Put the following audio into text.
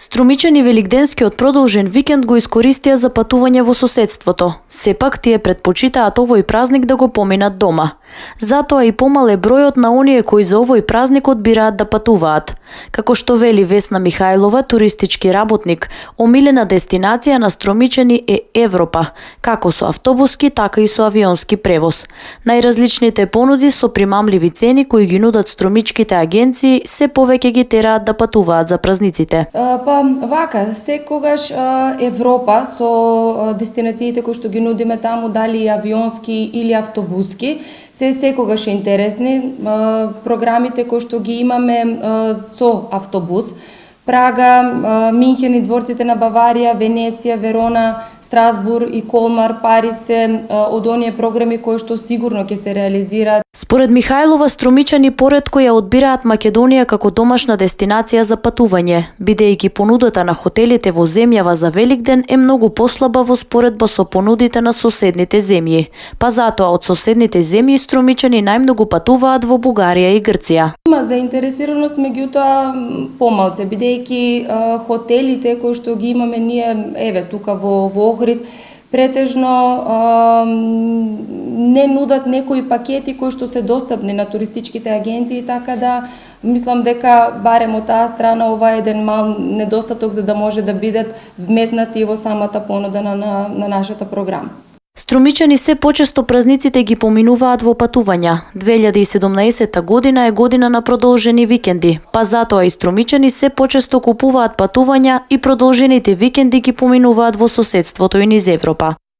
Струмичани великденскиот продолжен викенд го искористија за патување во соседството. Сепак тие предпочитаат овој празник да го поминат дома. Затоа и помал е бројот на оние кои за овој празник одбираат да патуваат. Како што вели Весна Михајлова, туристички работник, омилена дестинација на струмичани е Европа, како со автобуски, така и со авионски превоз. Најразличните понуди со примамливи цени кои ги нудат струмичките агенции се повеќе ги тераат да патуваат за празниците. Па вака, секогаш Европа со дестинациите кои што ги нудиме таму, дали авионски или автобуски, се секогаш интересни. Програмите кои што ги имаме со автобус, Прага, Минхен и дворците на Баварија, Венеција, Верона, Страсбур и Колмар, Париз се од оние програми кои што сигурно ќе се реализираат. Според Михајлова, струмичани поретко ја одбираат Македонија како домашна дестинација за патување, бидејќи понудата на хотелите во земјава за Великден е многу послаба во споредба со понудите на соседните земји. Па затоа од соседните земји струмичани најмногу патуваат во Бугарија и Грција. Има заинтересираност, меѓутоа помалце, бидејќи хотелите кои што ги имаме ние, еве тука во Охрид, претежно не нудат некои пакети кои што се достапни на туристичките агенции, така да мислам дека барем од таа страна ова е еден мал недостаток за да може да бидат вметнати во самата понуда на нашата програма. Струмичани се почесто празниците ги поминуваат во патувања. 2017 година е година на продолжени викенди, па затоа и струмичани се почесто купуваат патувања и продолжените викенди ги поминуваат во соседството и низ Европа.